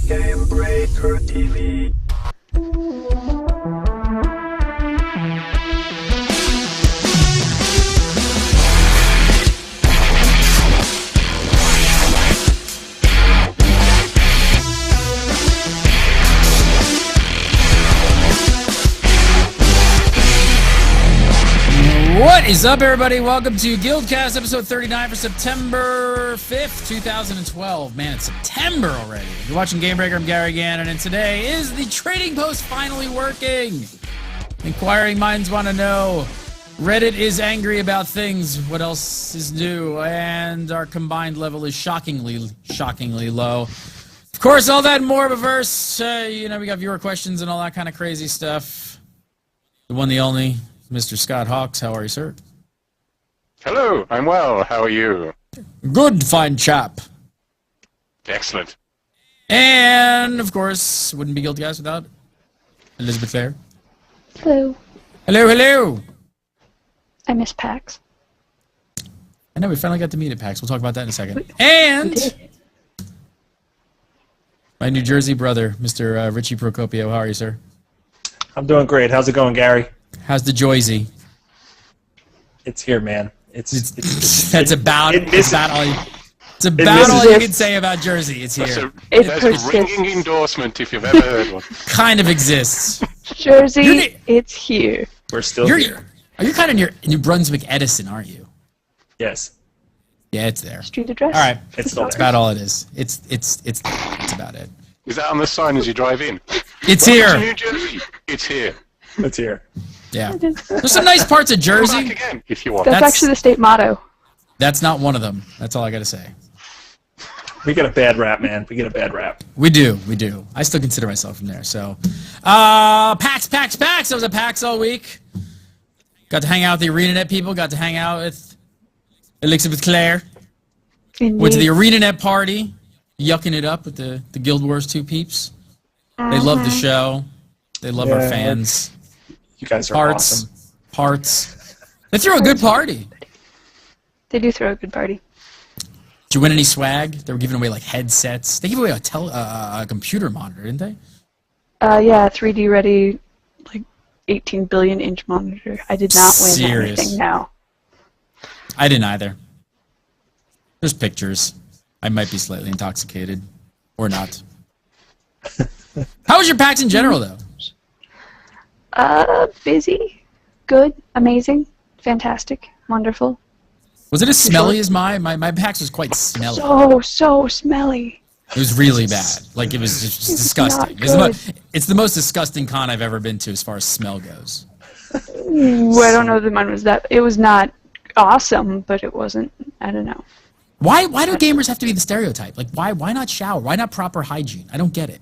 Gamebreaker TV. What is up, everybody? Welcome to GuildCast episode 39 for September 5th, 2012. Man, it's September already. You're watching Gamebreaker. I'm Gary Gannon, and today is the trading post finally working. Inquiring minds want to know. Reddit is angry about things. What else is new? And our combined level is shockingly low. Of course, all that and more, but first, we got viewer questions and all that kind of crazy stuff. The one, the only, Mr. Scott Hawks. How are you, sir? Hello, I'm well. How are you? Good, fine chap. Excellent. And, of course, wouldn't be GuildCast without Elizabeth Fair. Hello. Hello, hello. I miss PAX. I know, we finally got to meet at PAX. We'll talk about that in a second. And my New Jersey brother, Mr. Richie Procopio. How are you, sir? I'm doing great. How's it going, Gary? How's the Joyzy? It's here, man. It's that's about all you can say about Jersey. It's here. That's a ringing endorsement if you've ever heard one. Kind of exists. Jersey, it's here. We're still here. You're kind of near New Brunswick, Edison, aren't you? Yes. Yeah, it's there. Street address. All right, It's that's about all it is. It's about it. Is that on the sign as you drive in? It's Welcome here. to New Jersey. It's here. It's here. Yeah. There's some nice parts of Come Jersey. back again if you want. That's actually the state motto. That's not one of them. That's all I gotta say. We get a bad rap, man. We get a bad rap. We do. I still consider myself from there. So, PAX. I was at PAX all week. Got to hang out with the ArenaNet people. Got to hang out with Elizabeth Claire. Indeed. Went to the ArenaNet party, yucking it up with the Guild Wars 2 peeps. They love the show. They love our fans. You guys are awesome. Parts. They threw a good party. They do throw a good party. Did you win any swag? They were giving away like headsets. They gave away a computer monitor, didn't they? Yeah, 3D ready, like 18 billion inch monitor. I did not win anything now. I didn't either. There's pictures. I might be slightly intoxicated. Or not. How was your PAX in general, though? Busy, good, amazing, fantastic, wonderful. Was it as smelly as my PAX was quite smelly. So smelly. It was really bad. Like, it was just disgusting. It's the most disgusting con I've ever been to as far as smell goes. Ooh, I don't know that mine was that. It was not awesome, but it wasn't, I don't know. Why do gamers have to be the stereotype? Like, why not shower? Why not proper hygiene? I don't get it.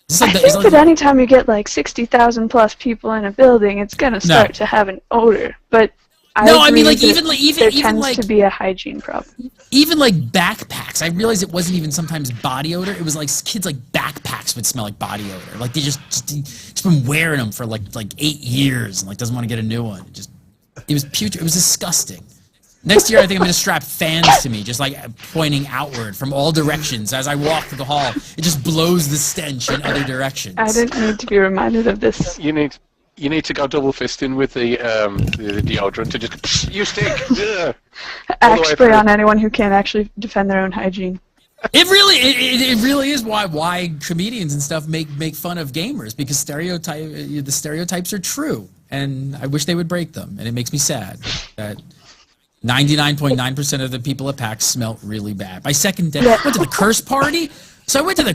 I think that anytime you get like 60,000 plus people in a building, it's gonna start to have an odor. But I mean, like even tends to be a hygiene problem. Even like backpacks, I realized it wasn't even sometimes body odor. It was like kids like backpacks would smell like body odor. Like they just been wearing them for like 8 years and like doesn't want to get a new one. It was putrid. It was disgusting. Next year, I think I'm going to strap fans to me, just like pointing outward from all directions. As I walk through the hall, it just blows the stench in other directions. I didn't need to be reminded of this. You need to go double fisting with the deodorant to just you stink. Axe spray on anyone who can't actually defend their own hygiene. It really is why comedians and stuff make fun of gamers, because the stereotypes are true, and I wish they would break them, and it makes me sad that 99.9% of the people at PAX smelled really bad. My second day, I went to the curse party. So I went to I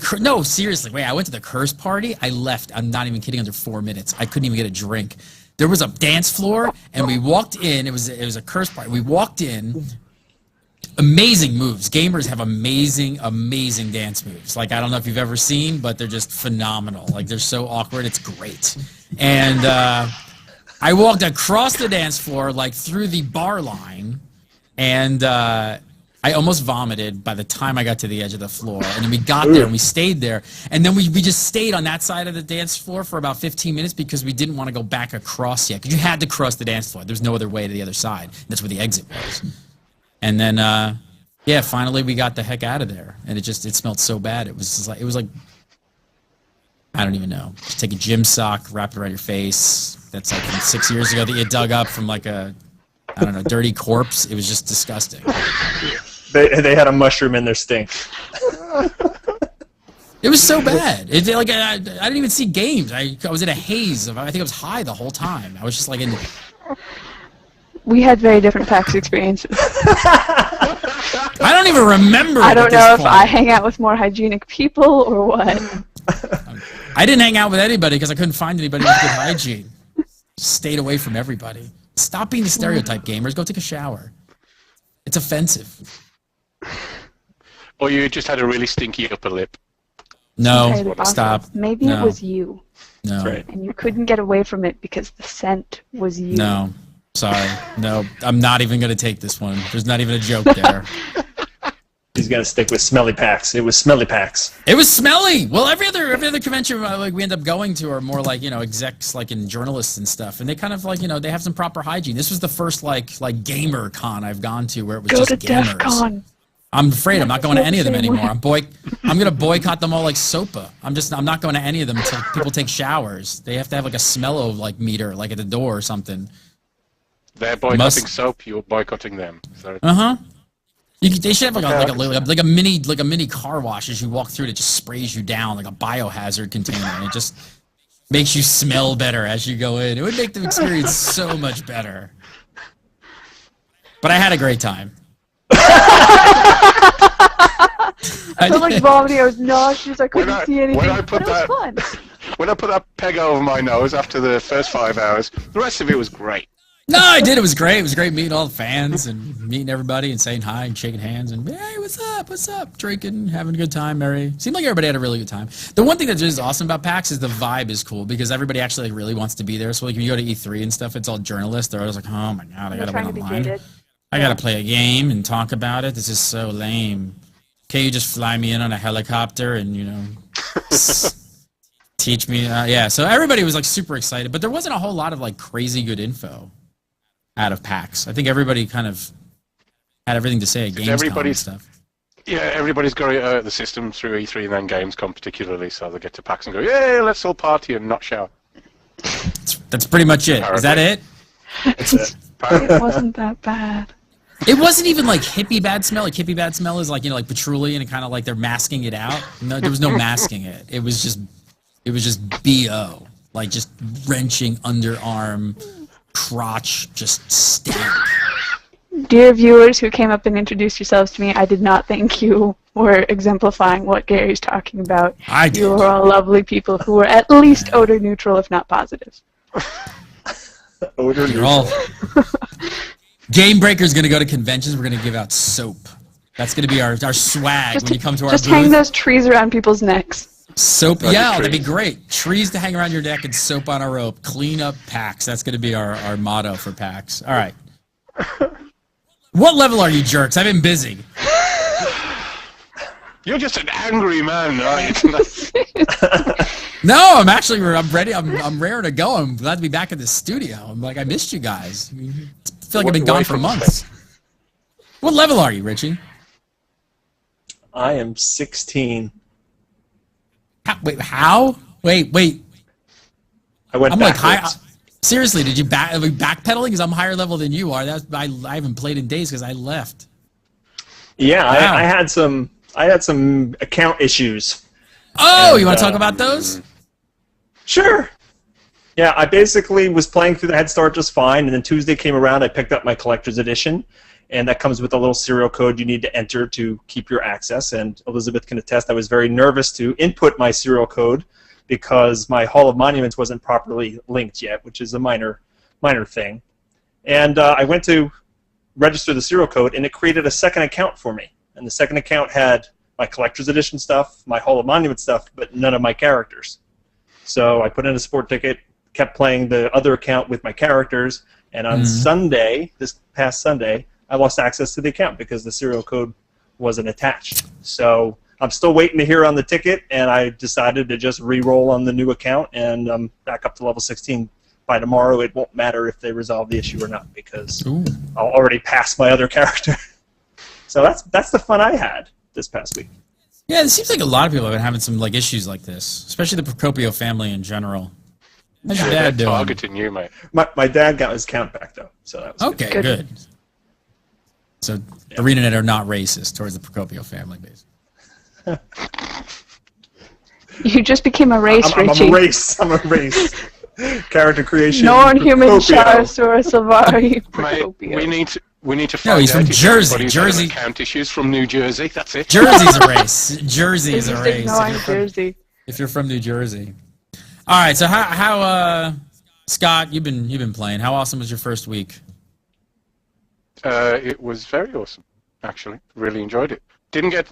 went to the curse party. I left. I'm not even kidding. Under 4 minutes, I couldn't even get a drink. There was a dance floor, and we walked in. It was a curse party. We walked in. Amazing moves. Gamers have amazing dance moves. Like, I don't know if you've ever seen, but they're just phenomenal. Like, they're so awkward. It's great. And I walked across the dance floor, like through the bar line, and I almost vomited by the time I got to the edge of the floor. And then we got there and we stayed there. And then we just stayed on that side of the dance floor for about 15 minutes because we didn't want to go back across yet. Because you had to cross the dance floor. There's no other way to the other side. That's where the exit was. And then, yeah, finally we got the heck out of there. And it smelled so bad. It was like I don't even know. Just take a gym sock, wrap it around your face. That's like from 6 years ago that you dug up from like a, I don't know, dirty corpse. It was just disgusting. They had a mushroom in their stink. It was so bad. Like I didn't even see games. I was in a haze. I think I was high the whole time. I was just like in. We had very different PAX experiences. I don't even remember. I don't know if I hang out with more hygienic people or what. I didn't hang out with anybody because I couldn't find anybody with good hygiene. Stayed away from everybody. Stop being the stereotype, gamers. Go take a shower. It's offensive. Or you just had a really stinky upper lip. No, stop. Maybe No. it was you. No. That's right. And you couldn't get away from it because the scent was you. No. Sorry. No. I'm not even going to take this one. There's not even a joke there. He's gonna stick with smelly packs. It was smelly packs. It was smelly. Well, every other convention like we end up going to are more like execs like in journalists and stuff, and they kind of like they have some proper hygiene. This was the first like gamer con I've gone to where it was Go just to gamers. DEF CON. I'm afraid I'm not going to any of them Same way. anymore. I'm gonna boycott them all like SOPA. I'm not going to any of them until people take showers. They have to have like a smell like meter like at the door or something. They're boycotting soap. You're boycotting them. So They should have like a mini car wash as you walk through it. It just sprays you down like a biohazard container, and it just makes you smell better as you go in. It would make the experience so much better. But I had a great time. I felt like vomiting. I was nauseous. I couldn't see anything. But it was fun. When I put that peg over my nose after the first 5 hours, the rest of it was great. No, I did. It was great. It was great meeting all the fans and meeting everybody and saying hi and shaking hands and hey, what's up? What's up? Drinking, having a good time, Mary. Seemed like everybody had a really good time. The one thing that's just awesome about PAX is the vibe is cool because everybody actually like, really wants to be there. So like when you go to E3 and stuff, it's all journalists. They're always like, oh my god, I gotta wait online. I gotta play a game and talk about it. This is so lame. Can't you just fly me in on a helicopter and teach me? Yeah. So everybody was like super excited, but there wasn't a whole lot of like crazy good info out of PAX. I think everybody kind of had everything to say at Gamescom and stuff. Yeah, everybody's got the system through E3 and then Gamescom particularly, so they get to PAX and go, yeah, let's all party and not shower. That's pretty much it. Is that it? It wasn't that bad. It wasn't even like hippie bad smell. Like hippie bad smell is like like patchouli and kind of like they're masking it out. No, there was no masking it. It was just BO, like just wrenching underarm. Crotch just stank. Dear viewers who came up and introduced yourselves to me, I did not think you were exemplifying what Gary's talking about. I did. You were all lovely people who were at least odor neutral, if not positive. Odor You're all. Gamebreaker's gonna go to conventions. We're gonna give out soap. That's gonna be our swag when you come to our booth. Just hang those trees around people's necks. Soap, yeah, that'd be great. Trees to hang around your neck and soap on a rope. Clean up PAX. That's going to be our motto for PAX. All right. What level are you, jerks? I've been busy. You're just an angry man, aren't you? No, I'm ready. I'm raring to go. I'm glad to be back in the studio. I'm like, I missed you guys. I feel like I've been gone for months. What level are you, Richie? I am 16. How? Wait. I went I'm backwards. like high. Seriously, did you backpedaling? Because I'm higher level than you are. I haven't played in days because I left. Yeah, Wow. I had some account issues. Oh, you want to talk about those? Sure. Yeah, I basically was playing through the Head Start just fine, and then Tuesday came around, I picked up my Collector's Edition, and that comes with a little serial code you need to enter to keep your access, and Elizabeth can attest I was very nervous to input my serial code because my Hall of Monuments wasn't properly linked yet, which is a minor thing. And I went to register the serial code, and it created a second account for me. And the second account had my Collector's Edition stuff, my Hall of Monuments stuff, but none of my characters. So I put in a support ticket, kept playing the other account with my characters, and on Sunday, this past Sunday, I lost access to the account because the serial code wasn't attached. So I'm still waiting to hear on the ticket, and I decided to just re-roll on the new account, and I'm back up to level 16. By tomorrow, it won't matter if they resolve the issue or not because I'll already pass my other character. So that's the fun I had this past week. Yeah, it seems like a lot of people have been having some like issues like this, especially the Procopio family in general. How's your They're dad doing? targeting you, mate. My dad got his count back though, so that was Okay, good. So the ArenaNet are not racist towards the Procopio family, basically. You just became a race, I'm Richie. a race. I'm a race. Character creation. Non-human Procopio. Charosaurus Avari. Mate, Procopio. we need to No, find he's from out if Jersey. anybody's having Jersey. account issues from New Jersey. That's it. Jersey's a race. Jersey is Just a race. ignoring Jersey. If you're from New Jersey. All right. So how Scott, you've been playing. How awesome was your first week? It was very awesome, actually. Really enjoyed it.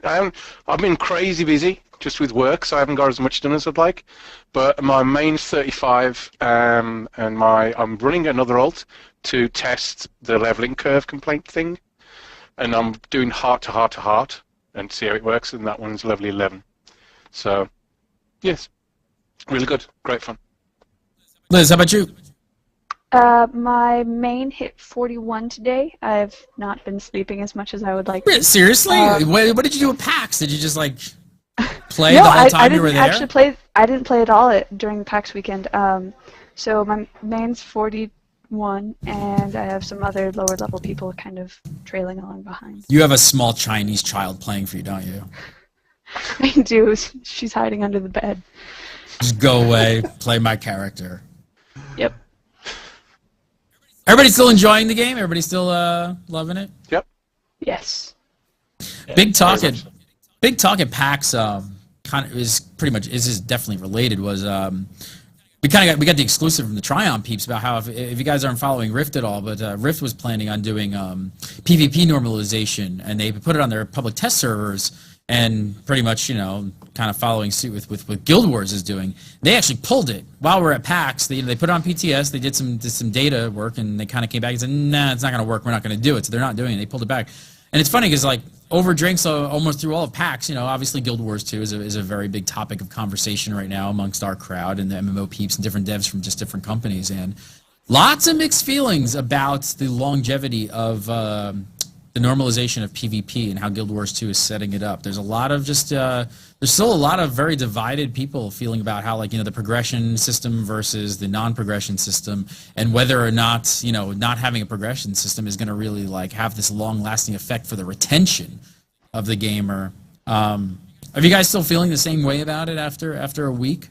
I've been crazy busy just with work, so I haven't got as much done as I'd like. But my main's 35, and I'm running another alt to test the leveling curve complaint thing, and I'm doing heart to heart to heart and see how it works. And that one's level 11. So, yes, really good, great fun. Liz, how about you? My main hit 41 today. I've not been sleeping as much as I would like to. Seriously? What did you do at PAX? Did you just like play No, the whole I time you were didn't there? actually play. I didn't play at all during PAX weekend. So my main's 41, and I have some other lower level people kind of trailing along behind. You have a small Chinese child playing for you, don't you? I do. She's hiding under the bed. Just go away, play my character. Yep. Everybody still enjoying the game? Everybody still loving it? Yep. Yes. Big talk at PAX kind of is pretty much is definitely related. Was we got the exclusive from the Tryon peeps about how if you guys aren't following Rift at all, but Rift was planning on doing PvP normalization, and they put it on their public test servers, and pretty much kind of following suit with what Guild Wars is doing. They actually pulled it while we're at PAX. They put it on PTS. They did some data work, and they kind of came back and said, nah, it's not going to work. We're not going to do it. So they're not doing it. They pulled it back. And it's funny because like over drinks almost through all of PAX, obviously Guild Wars 2 is a very big topic of conversation right now amongst our crowd and the MMO peeps and different devs from just different companies, and lots of mixed feelings about the longevity of the normalization of PvP and how Guild Wars 2 is setting it up. There's a lot of there's still a lot of very divided people feeling about how the progression system versus the non-progression system, and whether or not not having a progression system is going to really have this long-lasting effect for the retention of the gamer. Are you guys still feeling the same way about it after a week?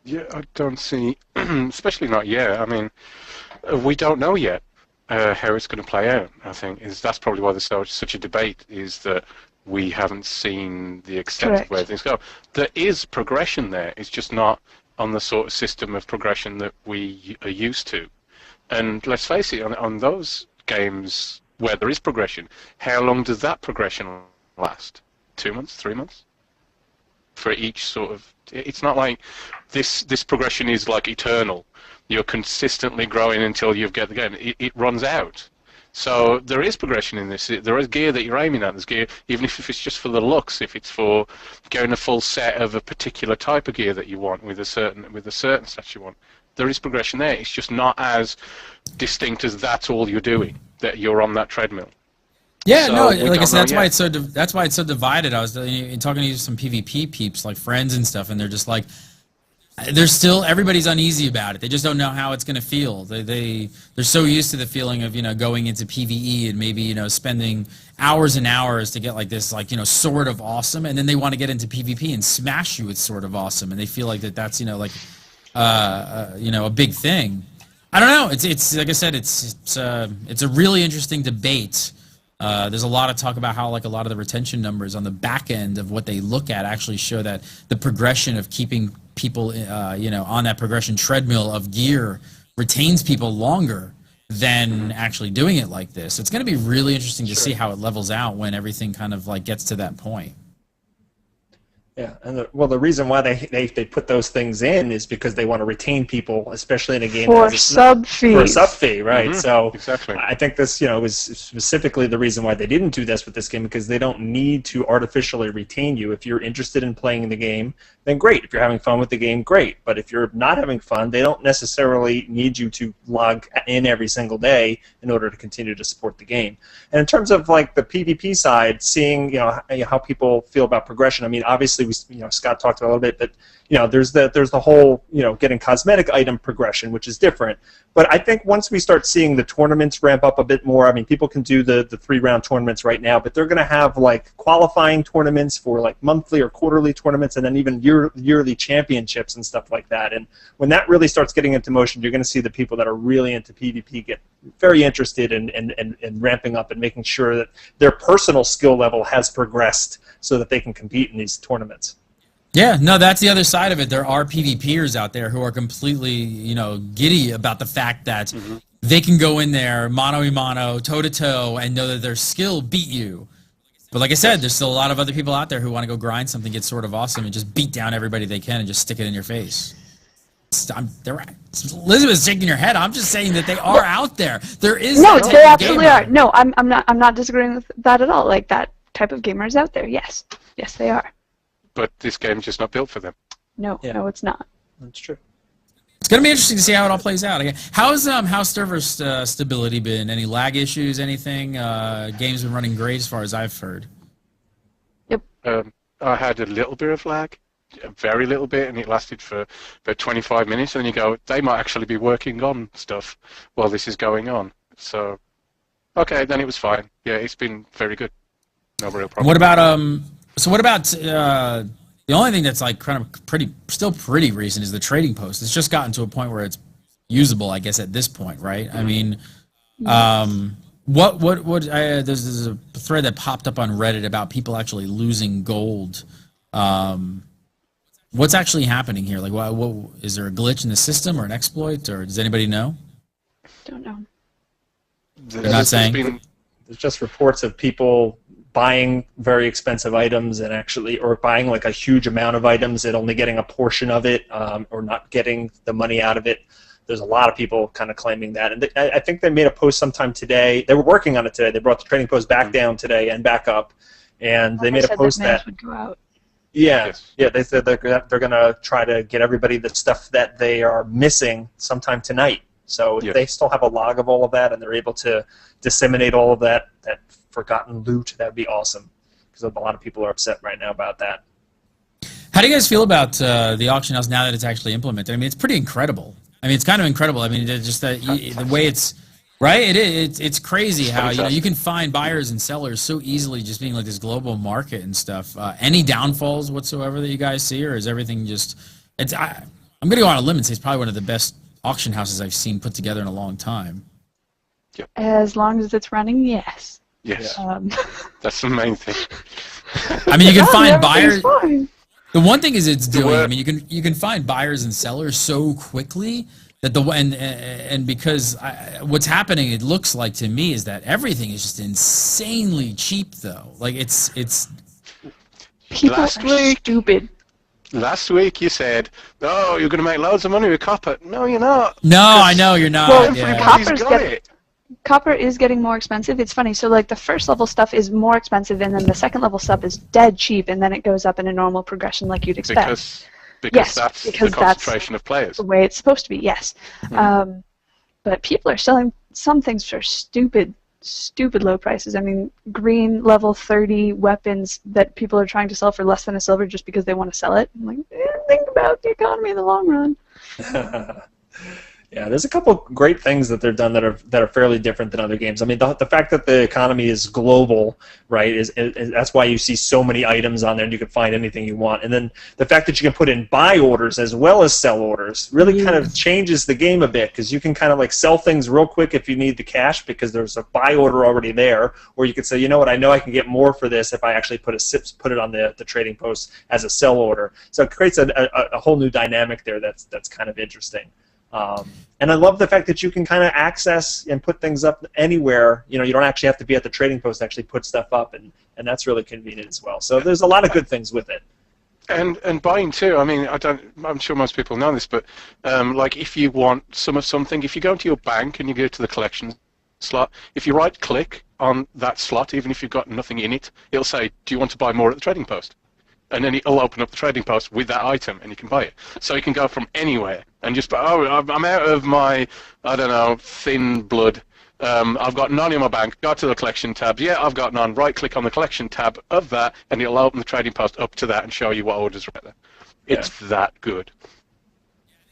Yeah, I don't see, especially not yet. I mean, we don't know yet how it's going to play out. I think that's probably why there's such a debate, is that we haven't seen the extent of where things go. There is progression there. It's just not on the sort of system of progression that we are used to. And let's face it, on those games where there is progression, how long does that progression last? 2 months, 3 months? For each sort of, it's not like this progression is like eternal. You're consistently growing until you get the game. It runs out. So there is progression in this. There is gear that you're aiming at. There's gear, even if it's just for the looks, if it's for getting a full set of a particular type of gear that you want with a certain stat you want. There is progression there. It's just not as distinct as that's all you're doing, that you're on that treadmill. Yeah, So no, we like I don't said, know that's why yet. it's so divided. I was talking to some PvP peeps, like friends and stuff, and they're just like, everybody's uneasy about it. They just don't know how it's going to feel. They're so used to the feeling of going into PvE and maybe spending hours and hours to get like this sort of awesome, and then they want to get into PvP and smash you with sort of awesome, and they feel like that's a big thing. I don't know. It's like I said, it's a really interesting debate. There's a lot of talk about how a lot of the retention numbers on the back end of what they look at actually show that the progression of keeping people on that progression treadmill of gear retains people longer than actually doing it like this. It's going to be really interesting to see how it levels out when everything kind of gets to that point. Yeah, and the reason why they put those things in is because they want to retain people, especially in a game For that has sub fees. for a sub fee, right? Mhm, So exactly. I think this, was specifically the reason why they didn't do this with this game, because they don't need to artificially retain you. If you're interested in playing the game, then great. If you're having fun with the game, great. But if you're not having fun, they don't necessarily need you to log in every single day in order to continue to support the game. And in terms of like the PvP side, seeing how people feel about progression. I mean, obviously Scott talked about it a little bit, but there's the whole getting cosmetic item progression, which is different. But I think once we start seeing the tournaments ramp up a bit more, I mean, people can do the 3-round tournaments right now, but they're going to have like qualifying tournaments for like monthly or quarterly tournaments, and then even yearly championships and stuff like that. And when that really starts getting into motion, you're going to see the people that are really into PvP get very interested in ramping up and making sure that their personal skill level has progressed so that they can compete in these tournaments. Yeah, no, that's the other side of it. There are PvPers out there who are completely, giddy about the fact that they can go in there mano-a-mano, toe-to-toe, and know that their skill beat you. But like I said, there's still a lot of other people out there who want to go grind something, get sort of awesome, and just beat down everybody they can and just stick it in your face. Elizabeth's shaking her head. I'm just saying that they are out there. There is No, that type they of absolutely gamer. are. No, I'm not disagreeing with that at all. Like, that type of gamer is out there. Yes, they are. But this game's just not built for them. No, Yeah. no, it's not. That's true. It's gonna be interesting to see how it all plays out. Again, how's server stability been? Any lag issues? Anything? Game's been running great as far as I've heard. I had a little bit of lag, a very little bit, and it lasted for about 25 minutes. And then you go, they might actually be working on stuff while this is going on. So, okay, then it was fine. Yeah, it's been very good. No real problem. What about So what about the only thing that's like kind of still pretty recent is the trading post. It's just gotten to a point where it's usable, I guess, at this point, right? I mean, there's a thread that popped up on Reddit about people actually losing gold. What's actually happening here? Like, what is there a glitch in the system or an exploit, or does anybody know? Don't know. They're not saying. There's just reports of people buying very expensive items or buying like a huge amount of items and only getting a portion of it, or not getting the money out of it. There's a lot of people kind of claiming that, and I think they made a post sometime today. They were working on it today. They brought the trading post back down today and back up, and they made a post that would go out. Yeah, they said they're going to try to get everybody the stuff that they are missing sometime tonight. So if they still have a log of all of that and they're able to disseminate all of that forgotten loot, that would be awesome, because a lot of people are upset right now about that. How do you guys feel about the auction house now that it's actually implemented? I mean, it's pretty incredible. I mean, it's kind of incredible. I mean, just the way it's right. It's crazy how you can find buyers and sellers so easily, just being like this global market and stuff. Any downfalls whatsoever that you guys see, or is everything just? I'm going to go on a limb and say it's probably one of the best auction houses I've seen put together in a long time. As long as it's running, yes. Yes, that's the main thing. I mean, you can find buyers. Fine. The one thing is it's doing. I mean, you can find buyers and sellers so quickly that and because what's happening, it looks like to me, is that everything is just insanely cheap though. Like it's People are stupid. Last week you said, "Oh, you're going to make loads of money with copper." No, you're not. No, I know you're not. Well, Yeah. Copper is getting more expensive. It's funny. So like the first level stuff is more expensive, and then the second level stuff is dead cheap, and then it goes up in a normal progression like you'd expect. Because that's the concentration of players. The way it's supposed to be, yes. But people are selling some things for stupid low prices. I mean, green level 30 weapons that people are trying to sell for less than a silver just because they want to sell it. I'm like, think about the economy in the long run. Yeah, there's a couple great things that they've done that are fairly different than other games. I mean, the fact that the economy is global, right, is that's why you see so many items on there and you can find anything you want. And then the fact that you can put in buy orders as well as sell orders really kind of changes the game a bit, because you can kind of like sell things real quick if you need the cash because there's a buy order already there, or you could say, you know what, I know I can get more for this if I actually put it on the trading post as a sell order. So it creates a whole new dynamic there that's kind of interesting. And I love the fact that you can kind of access and put things up anywhere. You don't actually have to be at the trading post to actually put stuff up, and that's really convenient as well. So there's a lot of good things with it. And buying too. I mean, I'm sure most people know this, but like if you want some of something, if you go into your bank and you go to the collection slot, if you right-click on that slot, even if you've got nothing in it, it'll say, "Do you want to buy more at the trading post?" And then it'll open up the trading post with that item, and you can buy it. So you can go from anywhere and just, I'm out of my, I don't know, thin blood. I've got none in my bank. Go to the collection tab. Yeah, I've got none. Right-click on the collection tab of that, and it'll open the trading post up to that and show you what orders are there. It's that good.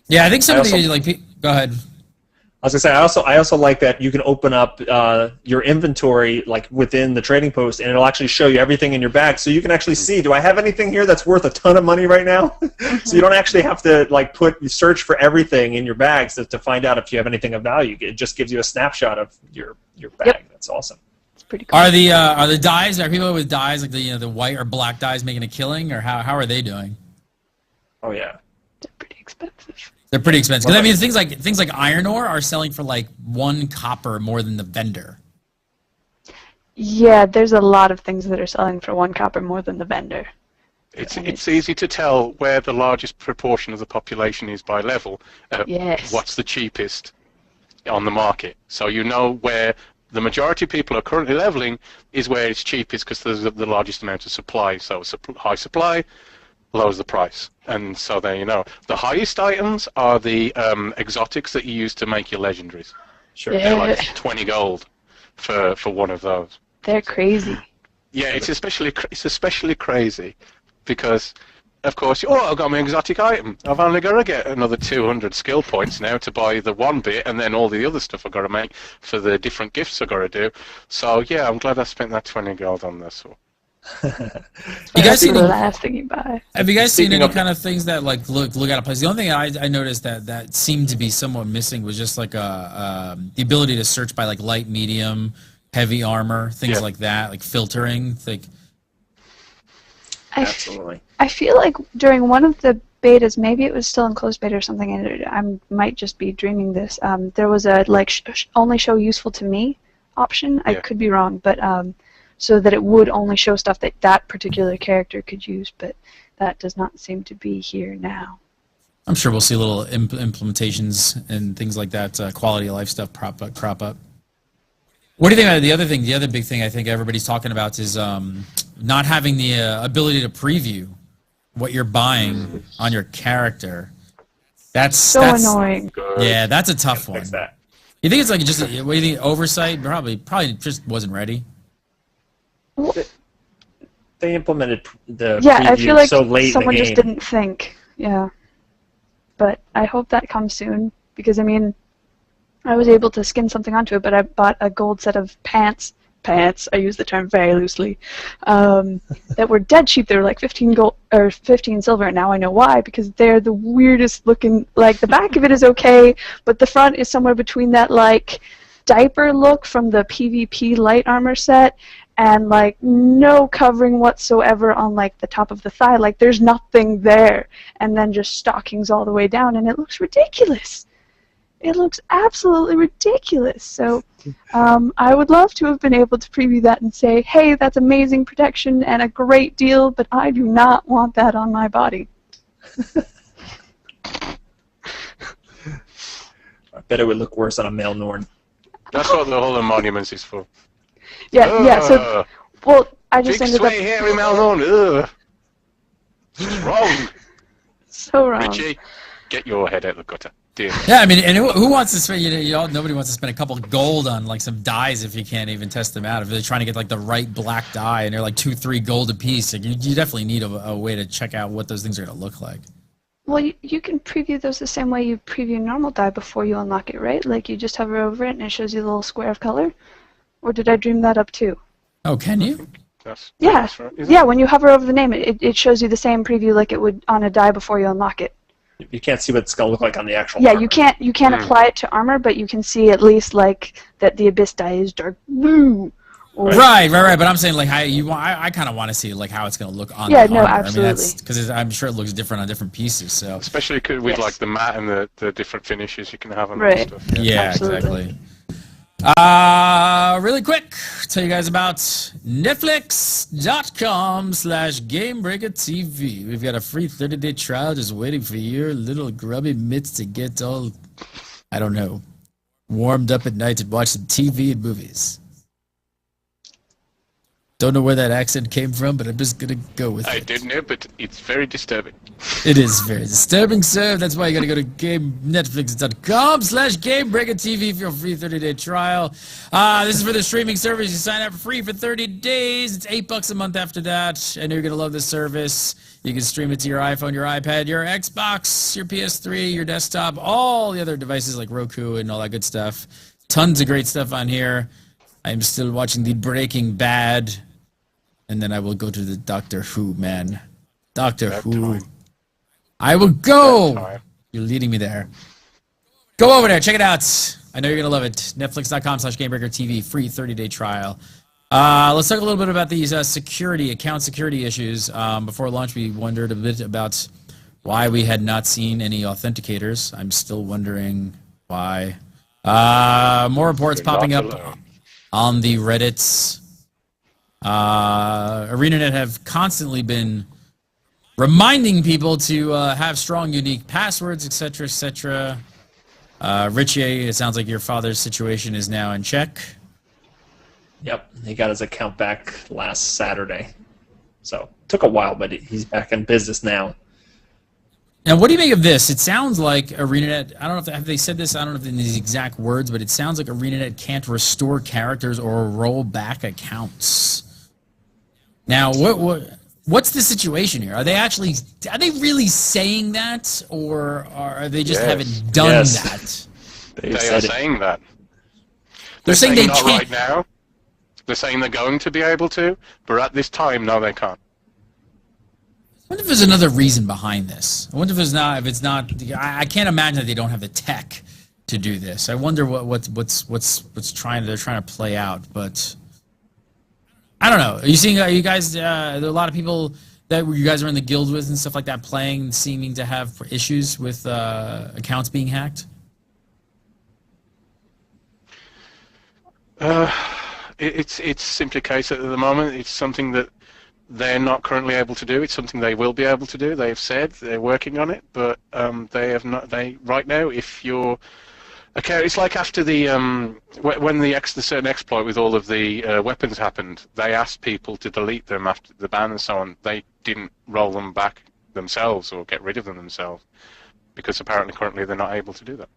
Yeah, I think some of the like. Go ahead. I was gonna say I also like that you can open up your inventory like within the trading post, and it'll actually show you everything in your bag, so you can actually see, do I have anything here that's worth a ton of money right now? So you don't actually have to like search for everything in your bags to find out if you have anything of value. It just gives you a snapshot of your bag. Yep. That's awesome. It's pretty cool. Are the dyes? Are people with dyes like the white or black dyes making a killing, or how are they doing? Oh yeah, they're pretty expensive. They're pretty expensive. Because I mean, things like iron ore are selling for like 1 copper more than the vendor. Yeah, there's a lot of things that are selling for 1 copper more than the vendor. It's easy to tell where the largest proportion of the population is by level. Yes. What's the cheapest on the market? So you know where the majority of people are currently leveling is where it's cheapest because there's the largest amount of supply. So high supply lowers the price, and so there you know. The highest items are the exotics that you use to make your legendaries. Sure. They're like 20 gold for one of those. They're crazy. Yeah, it's especially crazy because, of course, I've got my exotic item. I've only got to get another 200 skill points now to buy the one bit, and then all the other stuff I've got to make for the different gifts I've got to do. So yeah, I'm glad I spent that 20 gold on this one. You guys seen the last thing you buy? Have you guys seen any kind of things that like look out of place? The only thing I noticed that seemed to be somewhat missing was just like the ability to search by like light, medium, heavy armor, things like that, like filtering. Absolutely. I feel like during one of the betas, maybe it was still in closed beta or something, and I might just be dreaming this. There was a like only show useful to me option. I could be wrong, but so that it would only show stuff that particular character could use, but that does not seem to be here now. I'm sure we'll see little implementations and things like that, quality of life stuff crop up. What do you think about the other thing? The other big thing I think everybody's talking about is not having the ability to preview what you're buying on your character. That's annoying. Yeah, that's a tough one. Fix that. You think it's like just what do you think? Oversight? Probably just wasn't ready. They implemented the I feel like so late someone in the just game. didn't think. Yeah, but I hope that comes soon because I mean, I was able to skin something onto it, but I bought a gold set of pants. I use the term very loosely. That were dead cheap. They were like 15 gold or 15 silver, and now I know why because they're the weirdest looking. Like the back of it is okay, but the front is somewhere between that like diaper look from the PvP light armor set and like no covering whatsoever on like the top of the thigh. Like there's nothing there, and then just stockings all the way down, and it looks ridiculous. It looks absolutely ridiculous. So I would love to have been able to preview that and say, hey, that's amazing protection and a great deal, but I do not want that on my body. I bet it would look worse on a male Norn. That's what the Hall of Monuments is for. Yeah, so, well, I just ended up... hairy male Norn, ugh. It's wrong. So wrong. Richie, get your head out of the gutter. Dear. Yeah, I mean, and who wants to spend? Nobody wants to spend a couple of gold on like some dyes if you can't even test them out. If they're trying to get like the right black dye and they're like 2-3 gold a piece, like, you definitely need a way to check out what those things are going to look like. Well, you can preview those the same way you preview normal dye before you unlock it, right? Like you just hover over it and it shows you the little square of color. Or did I dream that up too? Oh, can you? That's right. Yeah, when you hover over the name, it shows you the same preview like it would on a dye before you unlock it. You can't see what it's gonna look like on the actual. Yeah, armor. you can't apply it to armor, but you can see at least like that the abyss dye is dark blue. Right. But I'm saying like how I kind of want to see like how it's going to look on. Yeah, the no, armor. absolutely. I mean, because I'm sure it looks different on different pieces. So especially with like the matte and the different finishes you can have on right. and stuff. Yeah, absolutely. exactly. Really quick, tell you guys about Netflix.com/GameBreaker TV. We've got a free 30-day trial just waiting for your little grubby mitts to get all, I don't know, warmed up at night to watch some TV and movies. Don't know where that accent came from, but I'm just gonna go with it. I don't know, but it's very disturbing. It is very disturbing, sir. That's why you gotta go to Netflix.com/GameBreaker TV for your free 30-day trial. This is for the streaming service. You sign up for free for 30 days. It's $8 a month after that. I know you're gonna love this service. You can stream it to your iPhone, your iPad, your Xbox, your PS3, your desktop, all the other devices like Roku and all that good stuff. Tons of great stuff on here. I'm still watching the Breaking Bad. And then I will go to the Doctor Who, man. Doctor Who. I will go! You're leading me there. Go over there. Check it out. I know you're going to love it. Netflix.com/GameBreaker TV. Free 30-day trial. Let's talk a little bit about these account security issues. Before launch, we wondered a bit about why we had not seen any authenticators. I'm still wondering why. More reports popping up on the Reddits. ArenaNet have constantly been reminding people to have strong, unique passwords, etc., etc. Richie, it sounds like your father's situation is now in check. Yep, he got his account back last Saturday. So, took a while, but he's back in business now. Now, what do you make of this? It sounds like ArenaNet, I don't know if have they said this, I don't know if in these exact words, but it sounds like ArenaNet can't restore characters or roll back accounts. Now, what's the situation here? Are they really saying that, or are they just haven't done that? They are saying that. They're saying they can't right now. They're saying they're going to be able to, but at this time, no, they can't. I wonder if there's another reason behind this. I wonder if it's not. I can't imagine that they don't have the tech to do this. I wonder they're trying to play out, but. I don't know. Are you guys, there are a lot of people that you guys are in the guild with and stuff like that playing, seeming to have issues with accounts being hacked? It's simply a case at the moment. It's something that they're not currently able to do. It's something they will be able to do. They've said they're working on it, but they have not. Right now, if you're okay, it's like after the when the certain exploit with all of the weapons happened, they asked people to delete them after the ban and so on. They didn't roll them back themselves or get rid of them themselves because apparently currently they're not able to do that.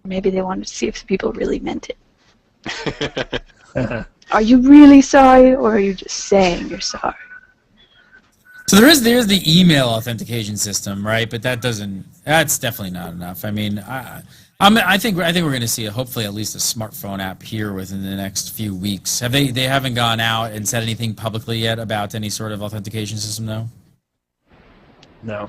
Maybe they wanted to see if the people really meant it. Are you really sorry, or are you just saying you're sorry? So there's the email authentication system, right? But that's definitely not enough. I mean, I think we're going to see hopefully at least a smartphone app here within the next few weeks. They haven't gone out and said anything publicly yet about any sort of authentication system, though? No.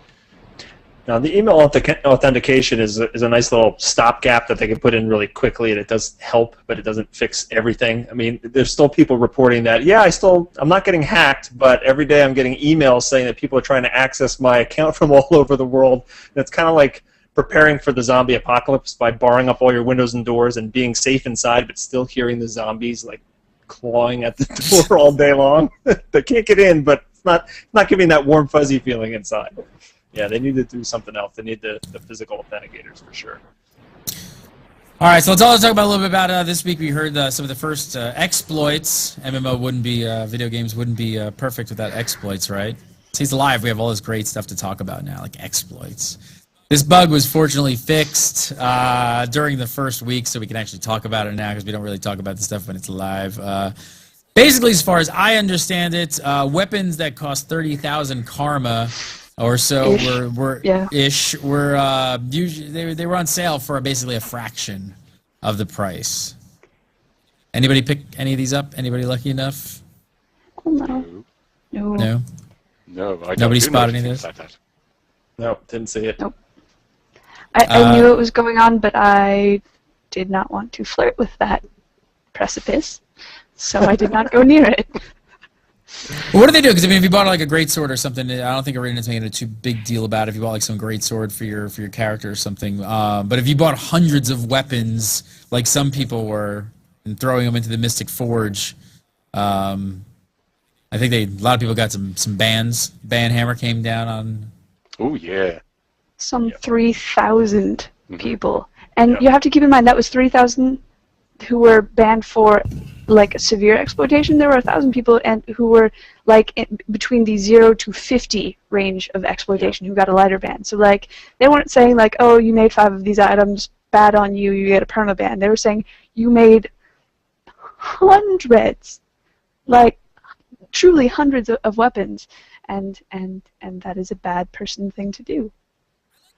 Now, the email authentication is a nice little stopgap that they can put in really quickly, and it does help, but it doesn't fix everything. I mean, there's still people reporting that, yeah, I'm not getting hacked, but every day I'm getting emails saying that people are trying to access my account from all over the world. And it's kind of like preparing for the zombie apocalypse by barring up all your windows and doors and being safe inside, but still hearing the zombies like clawing at the door all day long. They can't get in, but it's not giving that warm, fuzzy feeling inside. Yeah, they need to do something else. They need the physical authenticators for sure. All right, so let's also talk about a little bit about this week. We heard some of the first exploits. Video games wouldn't be perfect without exploits, right? He's alive. We have all this great stuff to talk about now, like exploits. This bug was fortunately fixed during the first week, so we can actually talk about it now because we don't really talk about the stuff when it's live. Basically, as far as I understand it, weapons that cost 30,000 karma or so were usually they were on sale for basically a fraction of the price. Anybody pick any of these up? Anybody lucky enough? No. No, Nobody spotted any of this? like that. No, didn't see it. Nope. I knew it was going on, but I did not want to flirt with that precipice, so I did not go near it. Well, what do they do? Because I mean, if you bought like a great sword or something, I don't think Arena's making a too big deal about it. If you bought like some great sword for your character or something, but if you bought hundreds of weapons, like some people were, and throwing them into the Mystic Forge. I think a lot of people got some bans. Ban hammer came down on. Oh yeah. Some 3,000 people. And Yeah. you have to keep in mind that was 3,000 who were banned for like severe exploitation. There were 1,000 people and who were like between the 0 to 50 range of exploitation who got a lighter ban. So like they weren't saying like, oh, you made 5 of these items, bad on you, you get a permaban. They were saying you made hundreds, like truly hundreds of weapons, and that is a bad person thing to do.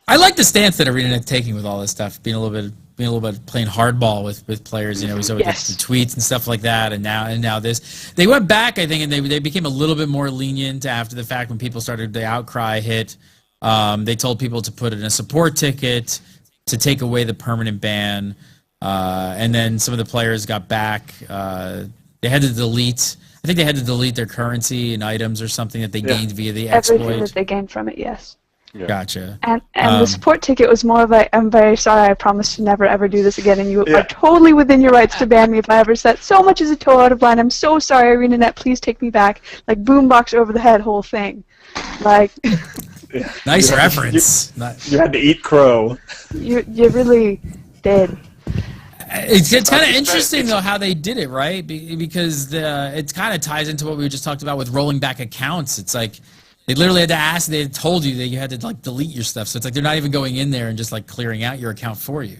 I like the stance that ArenaNet's taking with all this stuff, being a little bit playing hardball with players. You know, so with Yes. the tweets and stuff like that, and now this. They went back, I think, and they became a little bit more lenient after the fact when people started the outcry hit. They told people to put in a support ticket to take away the permanent ban, and then some of the players got back. They had to delete. I think they had to delete their currency and items or something that they gained via the Everything exploit. that they gained from it, yes. Yeah. Gotcha. And the support ticket was more of a, I'm very sorry, I promise to never ever do this again, and you are totally within your rights to ban me if I ever set so much as a toe out of line. I'm so sorry, ArenaNet, please take me back. Like, boombox over the head whole thing. Like, Nice reference. You had to eat crow. you really did. It's kind of interesting though how they did it, right? Because it kind of ties into what we just talked about with rolling back accounts. It's like they literally had to ask. They told you that you had to like delete your stuff. So it's like they're not even going in there and just like clearing out your account for you.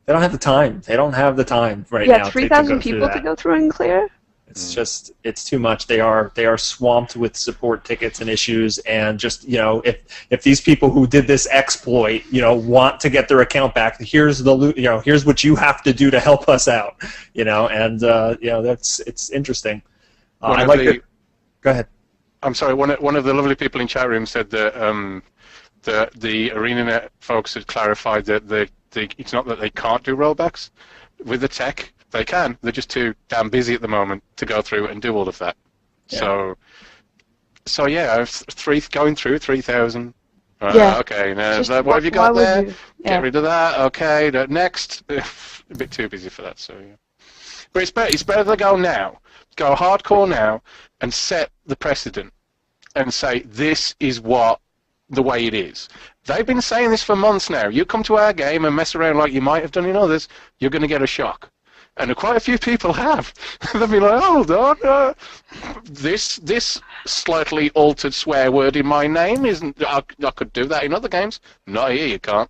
They don't have the time. They don't have the time right Yeah, now. 3,000 people to go through and clear? It's just, it's too much. They are swamped with support tickets and issues, and just, you know, if these people who did this exploit, you know, want to get their account back, here's here's what you have to do to help us out, you know, and you know, it's interesting. I like it. Go ahead. I'm sorry. One of the lovely people in chat room said that the ArenaNet folks had clarified that it's not that they can't do rollbacks with the tech. They can. They're just too damn busy at the moment to go through and do all of that. Yeah. So yeah, going through 3,000. Yeah. Okay. Now, Just what have you got why would there? you? Get Yeah. rid of that. Okay. Next. A bit too busy for that. So yeah. But it's better to go now. Go hardcore now and set the precedent and say this is the way it is. They've been saying this for months now. You come to our game and mess around like you might have done in others, you're going to get a shock. And quite a few people have. They'll be like, hold on, this slightly altered swear word in my name isn't. I could do that in other games. Not here, you can't.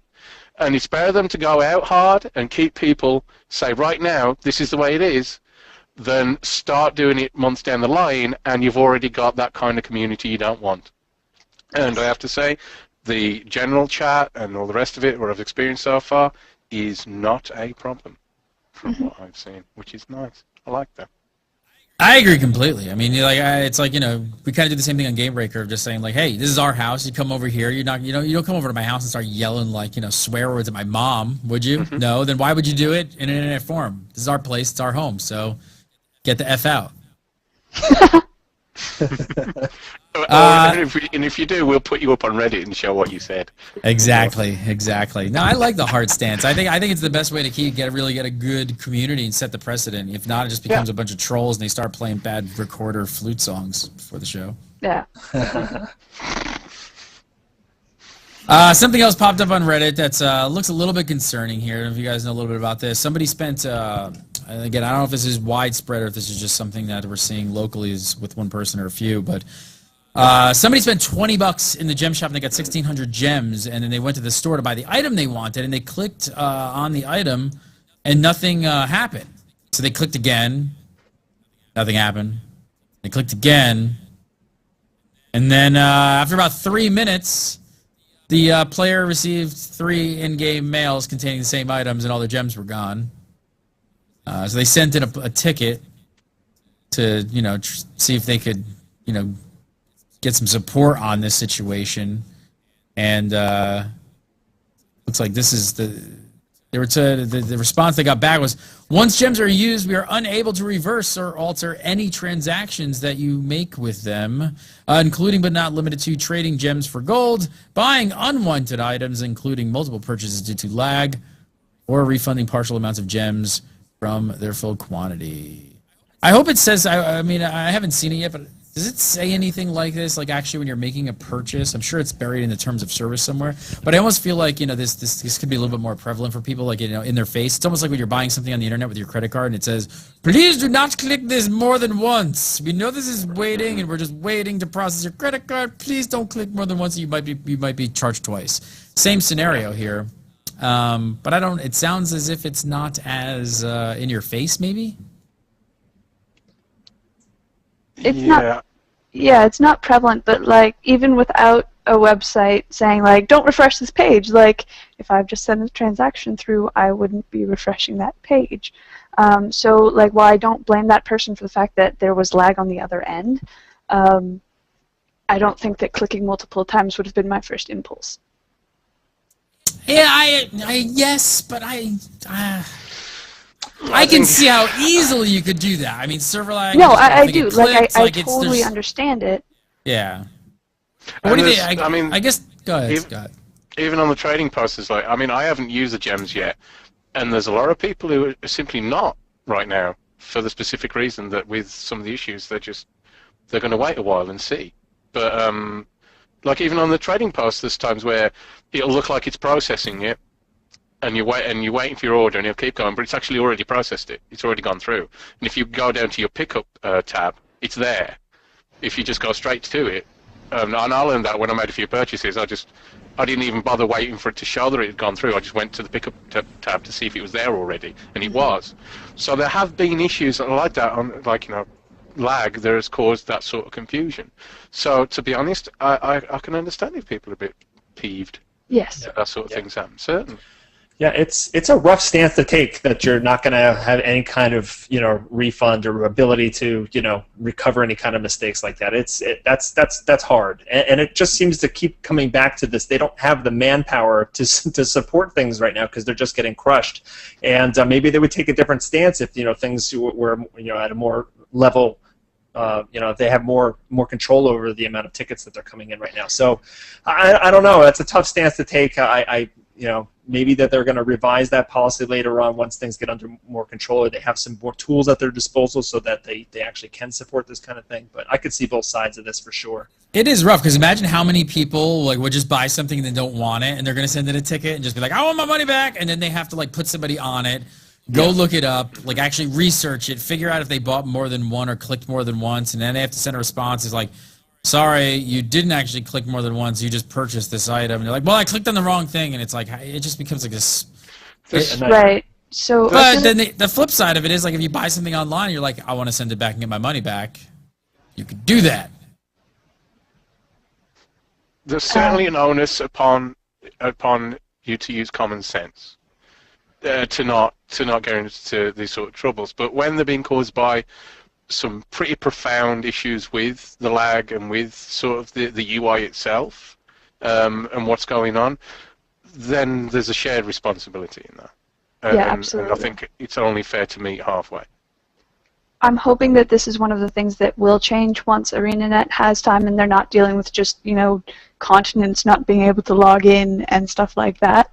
And it's better than to go out hard and keep people say right now this is the way it is, than start doing it months down the line and you've already got that kind of community you don't want. And I have to say, the general chat and all the rest of it, what I've experienced so far, is not a problem. From what I've seen, which is nice. I like that. I agree completely. I mean, it's like, you know, we kind of do the same thing on Gamebreaker of just saying like, hey, this is our house. You come over here. You don't come over to my house and start yelling like, you know, swear words at my mom, would you? No. Then why would you do it in an internet forum? This is our place. It's our home. So get the F out. And if you do, we'll put you up on Reddit and show what you said. Exactly. No, I like the hard stance. I think it's the best way to really get a good community and set the precedent. If not, it just becomes a bunch of trolls and they start playing bad recorder flute songs for the show. Yeah. Something else popped up on Reddit that's looks a little bit concerning here. I don't know if you guys know a little bit about this. Somebody spent, again, I don't know if this is widespread or if this is just something that we're seeing locally with one person or a few, but somebody spent $20 in the gem shop and they got 1,600 gems, and then they went to the store to buy the item they wanted, and they clicked on the item, and nothing happened. So they clicked again, nothing happened. They clicked again, and then after about 3 minutes, the player received 3 in-game mails containing the same items, and all their gems were gone. So they sent in a ticket to, you know, see if they could, you know, get some support on this situation. And looks like this is the response they got back was, once gems are used, we are unable to reverse or alter any transactions that you make with them, including but not limited to trading gems for gold, buying unwanted items, including multiple purchases due to lag, or refunding partial amounts of gems from their full quantity. I hope it says, I mean, I haven't seen it yet, but does it say anything like this? Like actually when you're making a purchase? I'm sure it's buried in the terms of service somewhere, but I almost feel like, this could be a little bit more prevalent for people, like, in their face. It's almost like when you're buying something on the internet with your credit card and it says, please do not click this more than once. We know this is waiting and we're just waiting to process your credit card. Please don't click more than once. You might be charged twice. Same scenario here. But it sounds as if it's not as in your face, maybe? It's not. Yeah, it's not prevalent, but like even without a website saying like don't refresh this page, like if I've just sent a transaction through, I wouldn't be refreshing that page. So like while I don't blame that person for the fact that there was lag on the other end, I don't think that clicking multiple times would have been my first impulse. Yeah, yes, but I can see how easily you could do that. I mean, server lag. No, I do. Like, I totally understand it. Yeah. What do you think? I guess. Go ahead, Scott. Even on the trading posts, it's like, I mean, I haven't used the gems yet, and there's a lot of people who are simply not right now for the specific reason that with some of the issues, they're going to wait a while and see. But like even on the trading post, there's times where it'll look like it's processing it. And you're waiting for your order, and it'll keep going, but it's actually already processed it. It's already gone through. And if you go down to your pickup tab, it's there. If you just go straight to it, and I learned that when I made a few purchases, I didn't even bother waiting for it to show that it had gone through. I just went to the pickup tab to see if it was there already, and it was. So there have been issues like that on, lag that has caused that sort of confusion. So to be honest, I can understand if people are a bit peeved. Yes. That sort of things happen, certainly. Yeah, it's a rough stance to take that you're not going to have any kind of refund or ability to recover any kind of mistakes like that. That's hard, and it just seems to keep coming back to this. They don't have the manpower to support things right now because they're just getting crushed, and maybe they would take a different stance if things were at a more level. If they have more control over the amount of tickets that they're coming in right now. So I don't know. That's a tough stance to take. Maybe that they're going to revise that policy later on once things get under more control, or they have some more tools at their disposal so that they actually can support this kind of thing. But I could see both sides of this for sure. It is rough because imagine how many people would just buy something and then don't want it, and they're going to send it a ticket and just be like, I want my money back, and then they have to put somebody on it. Go look it up, actually research it, figure out if they bought more than one or clicked more than once, and then they have to send a response. It's like, sorry, you didn't actually click more than once. You just purchased this item. And you're like, well, I clicked on the wrong thing, and it's like it just becomes like this. Right. So. But then the flip side of it is if you buy something online, you're like, I want to send it back and get my money back. You could do that. There's certainly an onus upon you to use common sense. To not get into these sort of troubles, but when they're being caused by some pretty profound issues with the lag and with sort of the UI itself and what's going on, then there's a shared responsibility in that. Yeah, absolutely. And I think it's only fair to meet halfway. I'm hoping that this is one of the things that will change once ArenaNet has time and they're not dealing with just continents not being able to log in and stuff like that.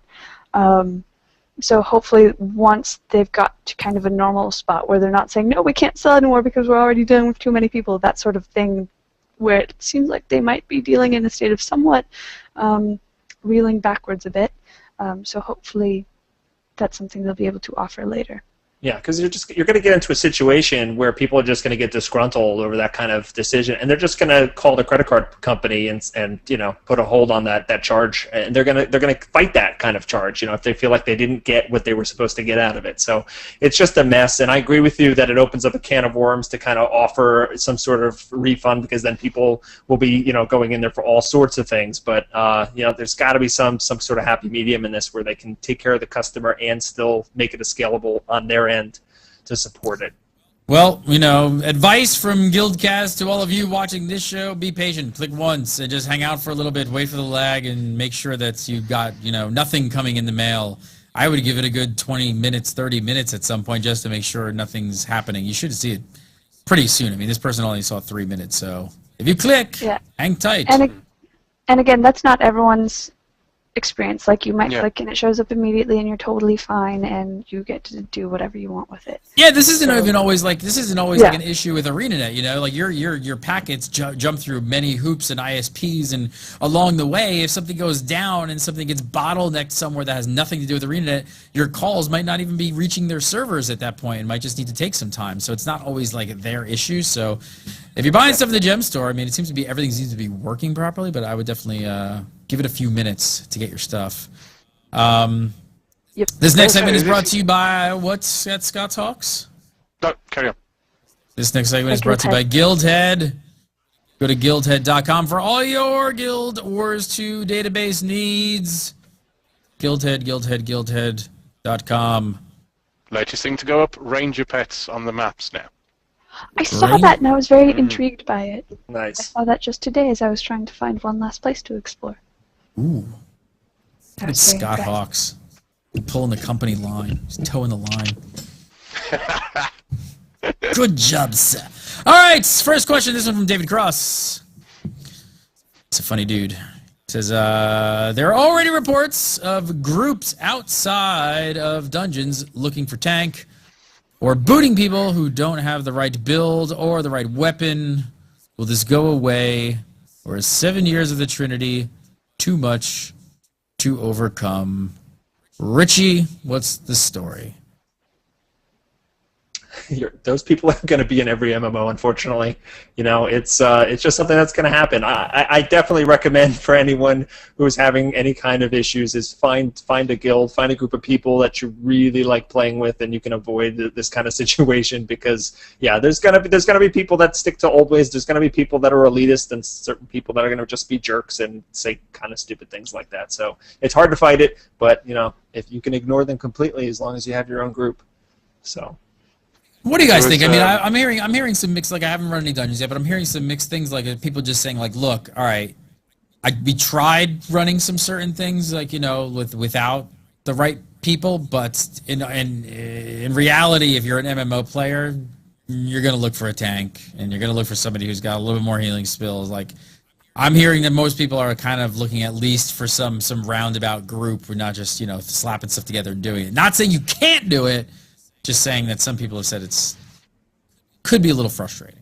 So hopefully once they've got to kind of a normal spot where they're not saying, no, we can't sell anymore because we're already dealing with too many people, that sort of thing, where it seems like they might be dealing in a state of somewhat reeling backwards a bit. So hopefully that's something they'll be able to offer later. Yeah, because you're going to get into a situation where people are just going to get disgruntled over that kind of decision, and they're just going to call the credit card company and put a hold on that charge, and they're going to fight that kind of charge, if they feel like they didn't get what they were supposed to get out of it. So it's just a mess, and I agree with you that it opens up a can of worms to kind of offer some sort of refund, because then people will be going in there for all sorts of things. But there's got to be some sort of happy medium in this where they can take care of the customer and still make it a scalable on their end to support it. Well, advice from GuildCast to all of you watching this show: be patient, click once, and just hang out for a little bit, wait for the lag, and make sure that you've got nothing coming in the mail. I would give it a good 20 minutes, 30 minutes at some point just to make sure nothing's happening. You should see it pretty soon. I mean, this person only saw 3 minutes, so if you click, hang tight. And again, that's not everyone's experience. Like you might Yeah. click and it shows up immediately, and you're totally fine, and you get to do whatever you want with it. Yeah, this isn't So- even always like Yeah. like an issue with ArenaNet. You know, like your packets jump through many hoops and ISPs, and along the way, if something goes down and something gets bottlenecked somewhere that has nothing to do with ArenaNet, your calls might not even be reaching their servers at that point, and might just need to take some time. So it's not always like their issue. So if you're buying stuff in the gem store, I mean, it seems to be everything seems to be working properly, but I would definitely give it a few minutes to get your stuff. Yep. This next Okay, segment is this- brought to you by what's at Scott Talks? No, carry on. This next segment is brought to you by Guildhead. Go to guildhead.com for all your Guild Wars 2 database needs. Guildhead.com. Latest thing to go up, Ranger Pets on the maps now. I saw Great. that and I was very intrigued by it. I Nice. saw that just today as I was trying to find one last place to explore. Ooh. I was very Scott impressed. Hawks. Pulling the company line. He's towing the line. Good job, sir. All right, first question. This one from David Cross. It's a funny dude. It says, there are already reports of groups outside of dungeons looking for tank or booting people who don't have the right build or the right weapon. Will this go away? Or is 7 years of the Trinity too much to overcome? Richie, what's the story? Those people are going to be in every MMO, unfortunately. You know, it's just something that's going to happen. I definitely recommend for anyone who's having any kind of issues is find a guild, find a group of people that you really like playing with, and you can avoid this kind of situation. Because yeah, there's gonna be people that stick to old ways. There's gonna be people that are elitist, and certain people that are gonna just be jerks and say kind of stupid things like that. So it's hard to fight it, but you know, if you can ignore them completely, as long as you have your own group. So. What do you guys So think? I it's, mean, I'm hearing some mixed. Like, I haven't run any dungeons yet, but I'm hearing some mixed things. Like people just saying, like, look, all right, we tried running some certain things, like without the right people, but in reality, if you're an MMO player, you're gonna look for a tank, and you're gonna look for somebody who's got a little bit more healing spells. Like, I'm hearing that most people are kind of looking at least for some roundabout group. We're not just slapping stuff together and doing it. Not saying you can't do it. Just saying that some people have said could be a little frustrating.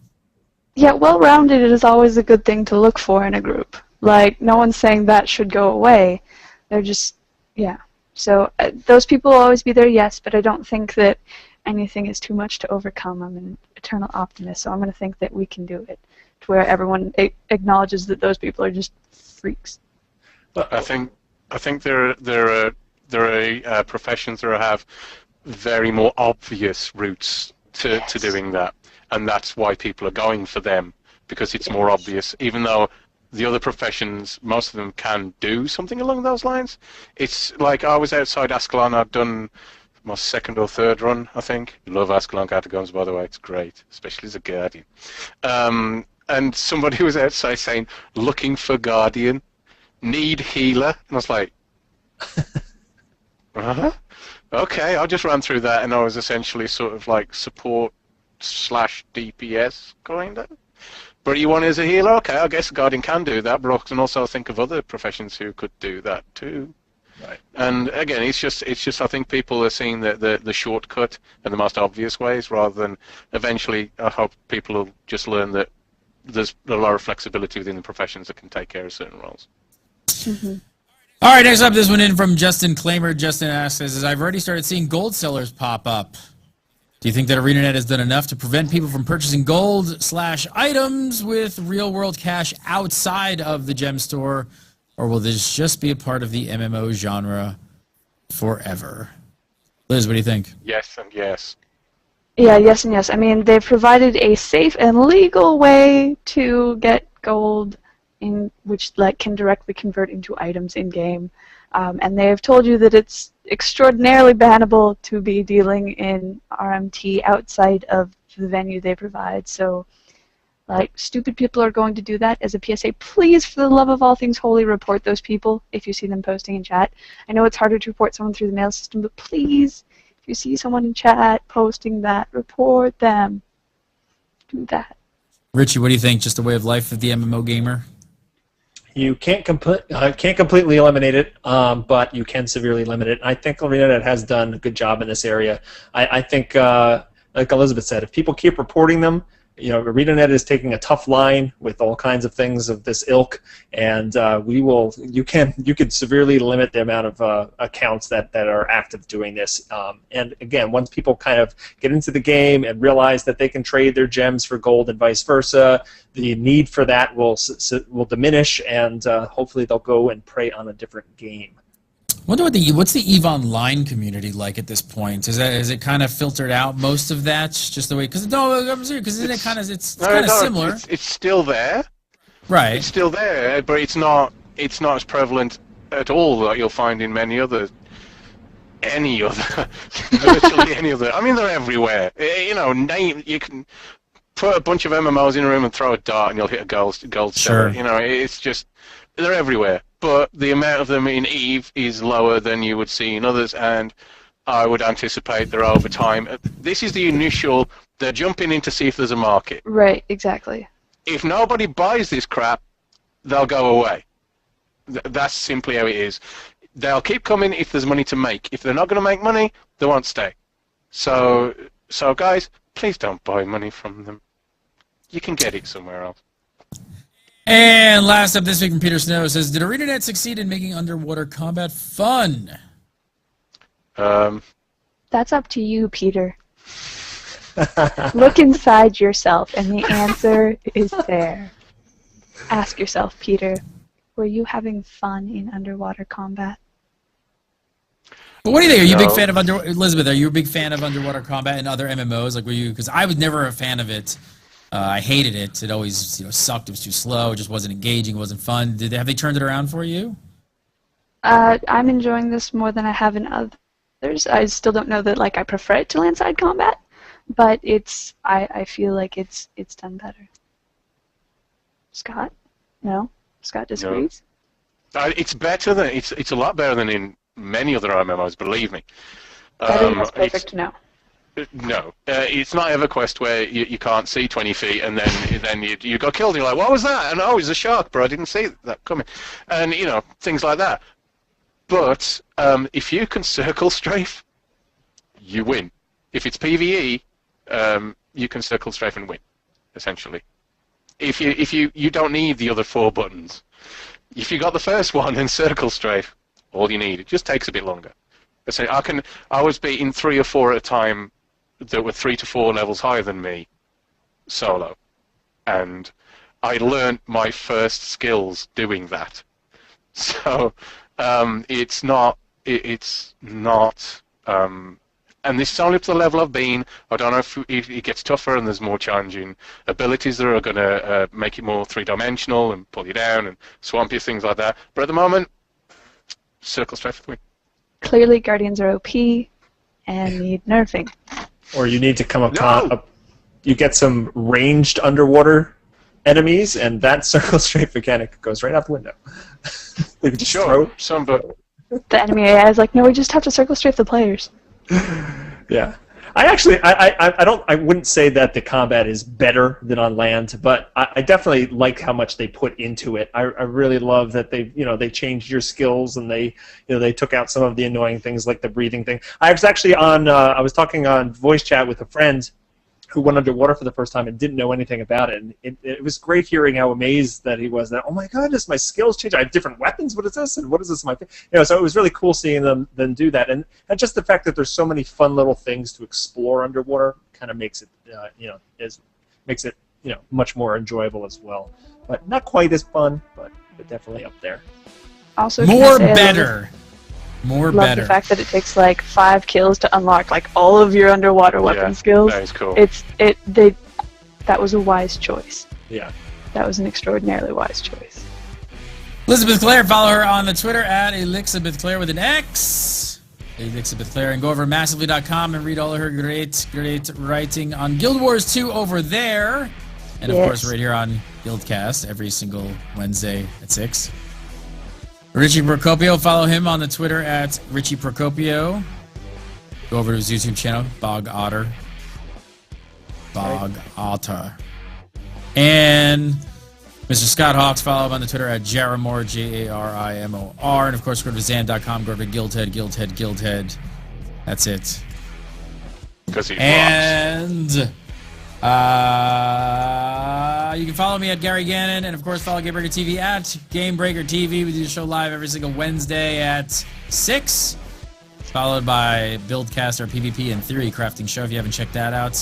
Yeah, well-rounded is always a good thing to look for in a group. Like, no one's saying that should go away. They're just, yeah. So those people will always be there, yes, but I don't think that anything is too much to overcome. I'm an eternal optimist, so I'm going to think that we can do it to where everyone acknowledges that those people are just freaks. I think there are professions that have very more obvious routes to doing that, and that's why people are going for them, because it's more obvious, even though the other professions, most of them can do something along those lines. It's like I was outside Ascalon. I'd done my second or third run, I think. Love Ascalon Catacombs, by the way. It's great, especially as a Guardian. And somebody was outside saying, looking for Guardian, need healer, and I was like, uh-huh. Okay, I just ran through that, and I was essentially sort of like support / DPS kind of. But you want as a healer? Okay, I guess a Guardian can do that, but I can also think of other professions who could do that too. Right. And again, it's just I think people are seeing the shortcut and the most obvious ways, rather than eventually. I hope people will just learn that there's a lot of flexibility within the professions that can take care of certain roles. Mm-hmm. All right, next up, this one in from Justin Claimer. Justin asks, I've already started seeing gold sellers pop up. Do you think that ArenaNet has done enough to prevent people from purchasing gold / items with real-world cash outside of the gem store, or will this just be a part of the MMO genre forever? Liz, what do you think? Yes and yes. Yeah, yes and yes. I mean, they've provided a safe and legal way to get gold in which can directly convert into items in game, and they have told you that it's extraordinarily bannable to be dealing in RMT outside of the venue they provide. So, like, stupid people are going to do that. As a PSA, please, for the love of all things holy, report those people if you see them posting in chat. I know it's harder to report someone through the mail system, but please, if you see someone in chat posting that, report them. Do that. Richie, what do you think? Just a way of life of the MMO gamer? You can't completely eliminate it, but you can severely limit it. I think ArenaNet has done a good job in this area. I think, like Elizabeth said, if people keep reporting them, ArenaNet is taking a tough line with all kinds of things of this ilk, and you could severely limit the amount of accounts that are active doing this. And again, once people kind of get into the game and realize that they can trade their gems for gold and vice versa, the need for that will diminish, and hopefully they'll go and prey on a different game. I wonder what's the EVE Online community like at this point? Is it kind of filtered out most of that just the way? Because I'm serious. Because it's kind of similar. It's still there, right? It's still there, but it's not as prevalent at all that you'll find in virtually any other. I mean, they're everywhere. You can put a bunch of MMOs in a room and throw a dart, and you'll hit a gold Sure. seller. It's just they're everywhere. But the amount of them in EVE is lower than you would see in others, and I would anticipate they're over time. This is the initial, they're jumping in to see if there's a market. Right, exactly. If nobody buys this crap, they'll go away. That's simply how it is. They'll keep coming if there's money to make. If they're not going to make money, they won't stay. So guys, please don't buy money from them. You can get it somewhere else. And last up this week from Peter Snow says, did ArenaNet succeed in making underwater combat fun? That's up to you, Peter. Look inside yourself, and the answer is there. Ask yourself, Peter, were you having fun in underwater combat? But what do you think? Are you a big fan of Elizabeth? Are you a big fan of underwater combat and other MMOs? Like, were you? Because I was never a fan of it. I hated it. It always sucked. It was too slow. It just wasn't engaging. It wasn't fun. Have they turned it around for you? I'm enjoying this more than I have in others. I still don't know that I prefer it to landside combat, but I feel like it's done better. Scott? No? Scott disagrees? No. It's better than it's a lot better than in many other MMOs. Believe me. Better than perfect? No. No, it's not EverQuest where you can't see 20 feet and then you got killed and you're like, what was that? And oh, it's a shark, bro, I didn't see that coming. And, things like that. But if you can circle strafe, you win. If it's PvE, you can circle strafe and win, essentially. If you don't need the other 4 buttons. If you got the first one and circle strafe, all you need. It just takes a bit longer. So I was beating 3 or 4 at a time that were 3 to 4 levels higher than me, solo, and I learned my first skills doing that. So it's not, and this is only up to the level I've been. I don't know if it gets tougher and there's more challenging abilities that are going to make it more 3-dimensional and pull you down and swamp you, things like that. But at the moment, circle strafe for the win. Clearly, Guardians are OP and need nerfing. Or you need to come up. You get some ranged underwater enemies, and that circle strafe mechanic goes right out the window. Sure, some, but the enemy AI is like, no, we just have to circle strafe the players. Yeah. I wouldn't say that the combat is better than on land, but I definitely like how much they put into it. I really love that they changed your skills and they took out some of the annoying things like the breathing thing. I was actually I was talking on voice chat with a friend who went underwater for the first time and didn't know anything about it. And it was great hearing how amazed that he was that, oh my goodness, my skills changed. I have different weapons. What is this? And what is this? So it was really cool seeing them do that. And just the fact that there's so many fun little things to explore underwater kind of makes it much more enjoyable as well. But not quite as fun, but definitely up there. Also, more better. More love better. The fact that it takes 5 kills to unlock all of your underwater weapon skills. That is cool. That was a wise choice. Yeah. That was an extraordinarily wise choice. Elizabeth Clare, follow her on the Twitter at ElixabethClaire with an X. Elixabeth Clare, and go over to massively.com and read all of her great writing on Guild Wars 2 over there. And of course right here on GuildCast every single Wednesday at 6. Richie Procopio, follow him on the Twitter at Richie Procopio. Go over to his YouTube channel, Bog Otter. Bog Otter. And Mr. Scott Hawks, follow him on the Twitter at Jarimor, Jarimor. And of course, go to Zan.com, go to Guildhead. That's it. Because he And you can follow me at Gary Gannon, and of course, follow Gamebreaker TV at Gamebreaker TV. We do the show live every single Wednesday at 6, followed by BuildCast, our PvP and Theory crafting show. If you haven't checked that out,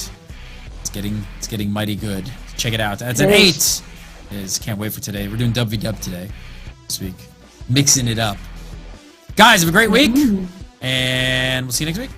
it's getting mighty good. Check it out. That's at 8. Can't wait for today. We're doing WV today, this week, mixing it up. Guys, have a great week, and we'll see you next week.